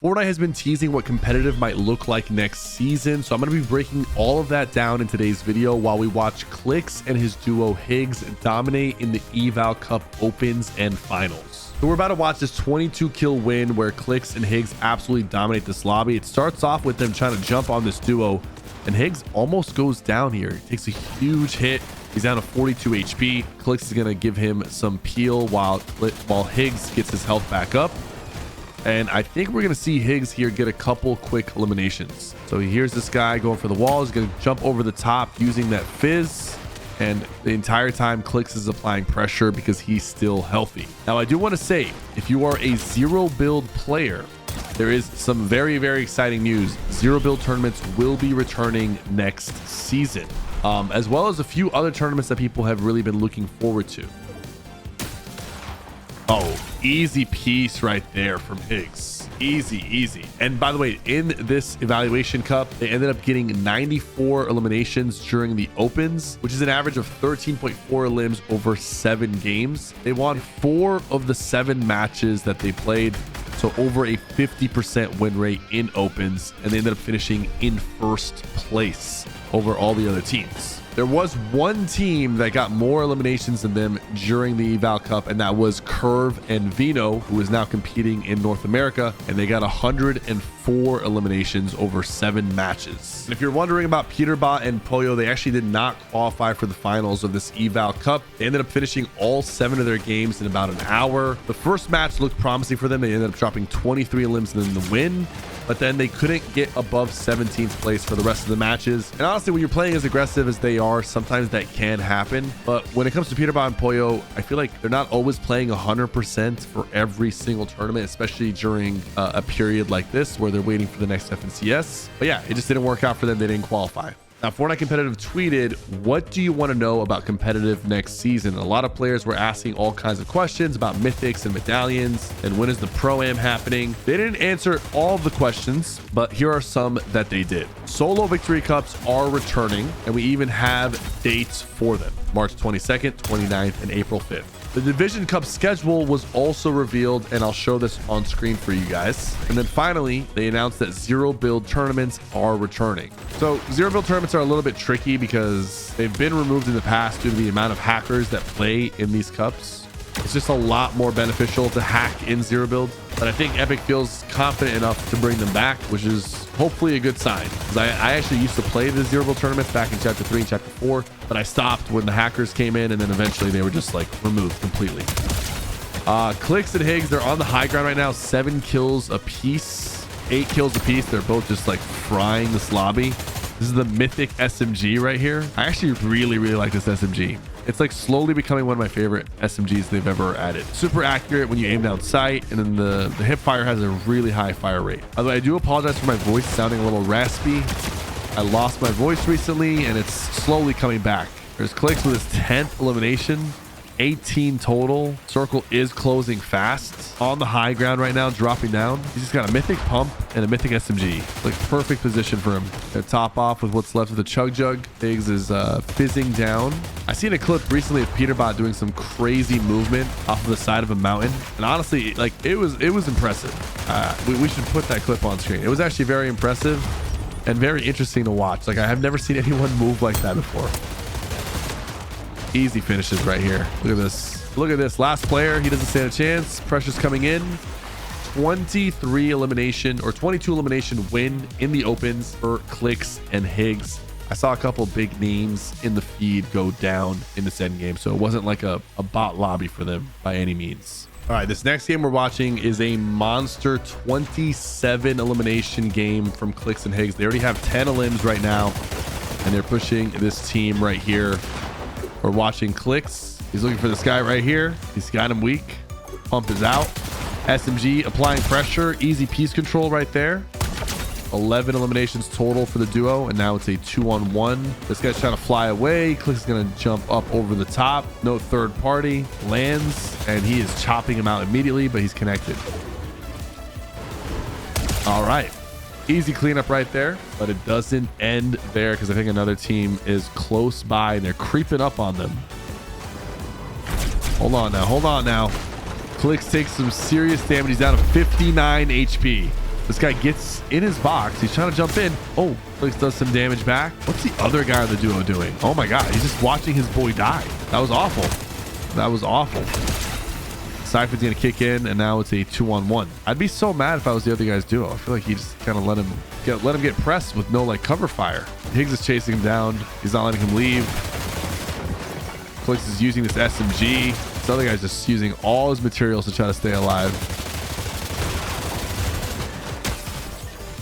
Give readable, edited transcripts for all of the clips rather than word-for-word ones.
Fortnite has been teasing what competitive might look like next season, so I'm going to be breaking all of that down in today's video while we watch Clix and his duo Higgs dominate in the Eval Cup Opens and Finals. So we're about to watch this 22 kill win where Clix and Higgs absolutely dominate this lobby. It starts off with them trying to jump on this duo, and Higgs almost goes down here. He takes a huge hit. He's down to 42 HP. Clix is going to give him some peel while Higgs gets his health back up. And I think we're going to see Higgs here get a couple quick eliminations. So here's this guy going for the wall. He's going to jump over the top using that fizz. And the entire time Clix is applying pressure because he's still healthy. Now, I do want to say, if you are a zero build player, there is some very, very exciting news. Zero build tournaments will be returning next season, as well as a few other tournaments that people have really been looking forward to. Oh, easy piece right there from Higgs. Easy. And by the way, in this evaluation cup, they ended up getting 94 eliminations during the opens, which is an average of 13.4 limbs over 7 games. They won 4 of the 7 matches that they played, so over a 50% win rate in opens, and they ended up finishing in first place over all the other teams. There was one team that got more eliminations than them during the Eval Cup, and that was Curve and Vino, who is now competing in North America, and they got 104 eliminations over 7 matches. And if you're wondering about Peterbot and Pollo, they actually did not qualify for the finals of this Eval Cup. They ended up finishing all 7 of their games in about an hour. The first match looked promising for them. They ended up dropping 23 elims in the win, but then they couldn't get above 17th place for the rest of the matches. And honestly, when you're playing as aggressive as they are, sometimes that can happen. But when it comes to Peterbot and Pollo, I feel like they're not always playing 100% for every single tournament, especially during a period like this where they're waiting for the next FNCS. But yeah, it just didn't work out for them. They didn't qualify. Now, Fortnite Competitive tweeted, "What do you want to know about competitive next season?" And a lot of players were asking all kinds of questions about mythics and medallions and when is the pro-am happening. They didn't answer all of the questions, but here are some that they did. Solo victory cups are returning, and we even have dates for them: March 22nd, 29th, and April 5th. The Division Cup schedule was also revealed, and I'll show this on screen for you guys. And then finally, they announced that zero build tournaments are returning. So zero build tournaments are a little bit tricky because they've been removed in the past due to the amount of hackers that play in these cups. It's just a lot more beneficial to hack in zero build, but I think Epic feels confident enough to bring them back, which is hopefully a good sign. Because I actually used to play the zero build tournaments back in chapter 3 and chapter 4, but I stopped when the hackers came in, and then eventually they were just like removed completely. Clix and Higgs, they're on the high ground right now. 7 kills a piece, 8 kills a piece. They're both just like frying this lobby. This is the mythic SMG right here. I actually really like this SMG. It's like slowly becoming one of my favorite SMGs they've ever added. Super accurate when you aim down sight, and then the hip fire has a really high fire rate. Although I do apologize for my voice sounding a little raspy. I lost my voice recently, and it's slowly coming back. There's Clix with his 10th elimination. 18 total. Circle is closing fast on the high ground right now, dropping down. He's just got a mythic pump and a mythic SMG. Like perfect position for him. Gonna top off with what's left of the chug jug. Higgs is fizzing down. I seen a clip recently of Peterbot doing some crazy movement off of the side of a mountain, and honestly, like it was impressive. We should put that clip on screen. It was actually very impressive and very interesting to watch. Like I have never seen anyone move like that before. Easy finishes right here. Look at this. Last player, he doesn't stand a chance. Pressure's coming in. 22 elimination win in the opens for Clix and Higgs. I saw a couple big names in the feed go down in this end game, so it wasn't like a bot lobby for them by any means. All right, this next game we're watching is a monster 27 elimination game from Clix and Higgs. They already have 10 elims right now, and they're pushing this team right here. We're watching Clix. He's looking for this guy right here. He's got him weak. Pump is out. SMG applying pressure. Easy piece control right there. 11 eliminations total for the duo, and now it's a 2-on-1. This guy's trying to fly away. Clix is going to jump up over the top. No third party. Lands, and he is chopping him out immediately, but he's connected. All right. Easy cleanup right there, but it doesn't end there because I think another team is close by and they're creeping up on them. Hold on now. Clix takes some serious damage. He's down to 59 HP. This guy gets in his box. He's trying to jump in. Oh, Clix does some damage back. What's the other guy on the duo doing? Oh my God, he's just watching his boy die. That was awful. That was awful. Sypher's gonna kick in, and now it's a 2-on-1. I'd be so mad if I was the other guy's duo. I feel like he just kind of let him get pressed with no like cover fire. Higgs is chasing him down. He's not letting him leave. Clix is using this SMG. This other guy's just using all his materials to try to stay alive.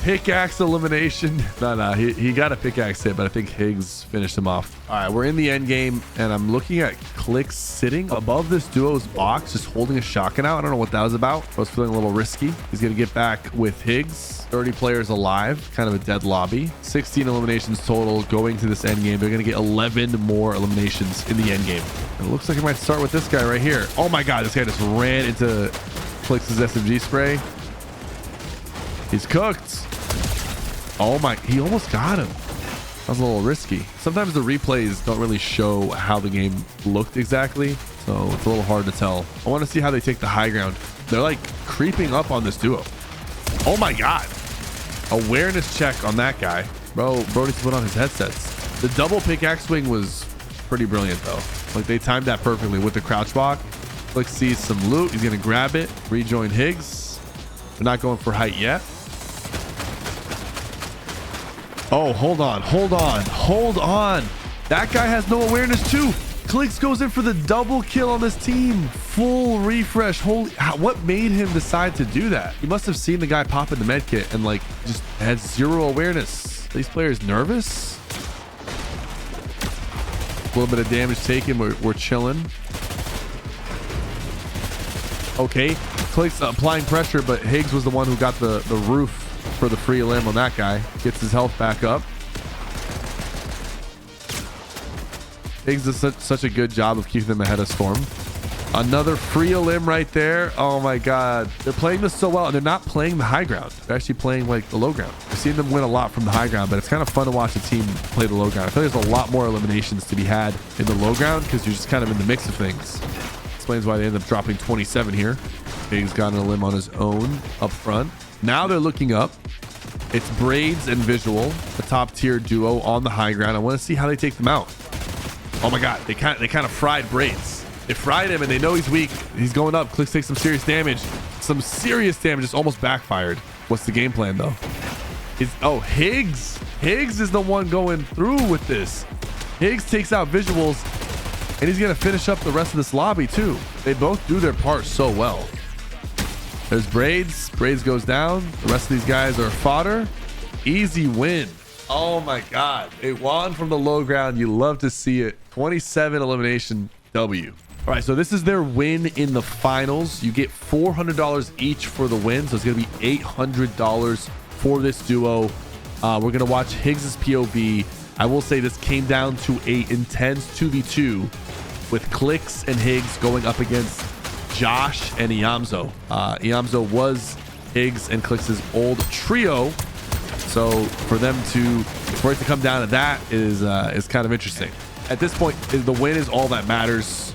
Pickaxe elimination. No, he got a pickaxe hit, but I think Higgs finished him off. All right, we're in the end game, and I'm looking at Clix sitting above this duo's box, just holding a shotgun out. I don't know what that was about. I was feeling a little risky. He's gonna get back with Higgs. 30 players alive, kind of a dead lobby. 16 eliminations total going to this end game. They're gonna get 11 more eliminations in the end game. And it looks like it might start with this guy right here. Oh my God, this guy just ran into Clix's SMG spray. He's cooked. Oh my, he almost got him. That was a little risky. Sometimes the replays don't really show how the game looked exactly, so it's a little hard to tell. I want to see how they take the high ground. They're like creeping up on this duo. Oh my God. Awareness check on that guy. Bro needs to put on his headsets. The double pickaxe swing was pretty brilliant though. Like they timed that perfectly with the crouch walk. Clix sees some loot. He's going to grab it, rejoin Higgs. They're not going for height yet. Oh, hold on. That guy has no awareness too. Clix goes in for the double kill on this team. Full refresh. What made him decide to do that? He must have seen the guy pop in the med kit and like just had zero awareness. Are these players nervous? A little bit of damage taken. We're chilling. Okay, Clix applying pressure, but Higgs was the one who got the roof for the free limb on that guy. Gets his health back up. Higgs does such a good job of keeping them ahead of Storm. Another free limb right there. Oh my God. They're playing this so well, and they're not playing the high ground. They're actually playing like the low ground. I've seen them win a lot from the high ground, but it's kind of fun to watch a team play the low ground. I feel like there's a lot more eliminations to be had in the low ground because you're just kind of in the mix of things. Explains why they end up dropping 27 here. Higgs got a limb on his own up front. Now they're looking up. It's Braids and Visual, the top tier duo on the high ground. I want to see how they take them out. Oh my God, they kind of fried Braids. They fried him and they know he's weak. He's going up. Clix takes some serious damage. Some serious damage. It's almost backfired. What's the game plan though? Higgs. Higgs is the one going through with this. Higgs takes out Visuals and he's going to finish up the rest of this lobby too. They both do their part so well. There's Braids. Braids goes down. The rest of these guys are fodder. Easy win. Oh my God. A won from the low ground. You love to see it. 27 elimination W. All right, so this is their win in the finals. You get $400 each for the win. So it's going to be $800 for this duo. We're going to watch Higgs's POV. I will say this came down to a intense 2v2 with Clix and Higgs going up against Josh and Iamzo. Iamzo was Higgs and Clix's old trio. So for it to come down to that is kind of interesting. At this point, the win is all that matters.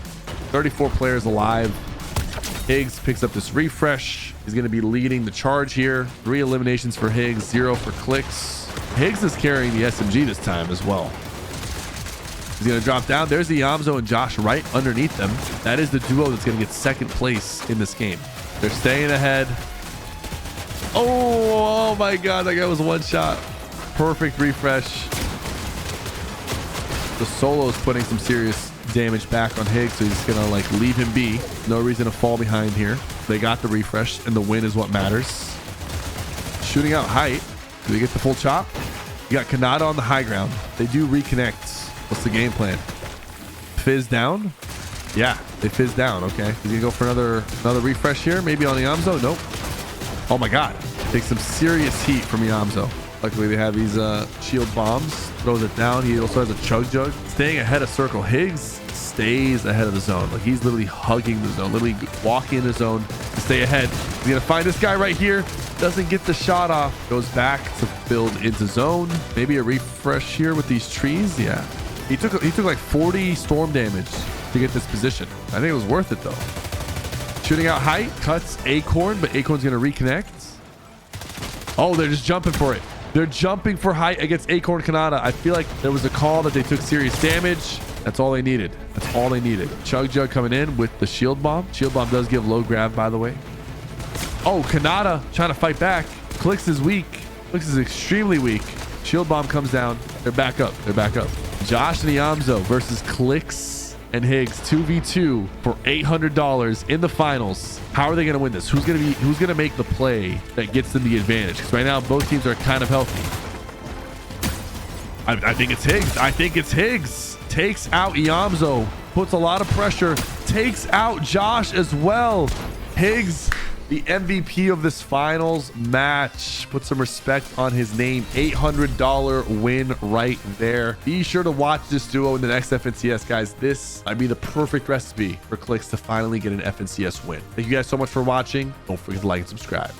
34 players alive. Higgs picks up this refresh. He's going to be leading the charge here. 3 eliminations for Higgs, 0 for Clix. Higgs is carrying the SMG this time as well. He's going to drop down. There's the Iamzo and Josh right underneath them. That is the duo that's going to get second place in this game. They're staying ahead. Oh my God. That guy was one shot. Perfect refresh. The solo's putting some serious damage back on Higgs, so he's gonna like leave him be. No reason to fall behind here. They got the refresh and the win is what matters. Shooting out height. Do they get the full chop? You got Kanata on the high ground. They do reconnect. What's the game plan? Fizz down? Yeah, they fizz down. Okay, he's gonna go for another refresh here, maybe on Iamzo. Nope. Oh my God, takes some serious heat from Iamzo. Luckily they have these shield bombs. Throws it down. He also has a chug jug. Staying ahead of circle. Higgs stays ahead of the zone. Like he's literally hugging the zone, literally walking in the zone to stay ahead. He's gonna find this guy right here. Doesn't get the shot off. Goes back to build into zone. Maybe a refresh here with these trees. Yeah, he took like 40 storm damage to get this position. I think it was worth it though. Shooting out height, cuts Acorn, but Acorn's gonna reconnect. Oh, they're just jumping for it. They're jumping for height against Acorn Kanata. I feel like there was a call that they took serious damage. That's all they needed. That's all they needed. Chug Jug coming in with the shield bomb. Shield bomb does give low grab, by the way. Oh, Kanata trying to fight back. Clix is weak. Clix is extremely weak. Shield bomb comes down. They're back up. They're back up. Josh and Iamzo versus Clix and Higgs 2v2 for $800 in the finals. How are they going to win this? Who's going to make the play that gets them the advantage? Because right now both teams are kind of healthy. I think it's Higgs. I think it's Higgs. Takes out Iamzo. Puts a lot of pressure. Takes out Josh as well. Higgs, the MVP of this finals match. Put some respect on his name. $800 win right there. Be sure to watch this duo in the next FNCS, guys. This might be the perfect recipe for Clix to finally get an FNCS win. Thank you guys so much for watching. Don't forget to like and subscribe.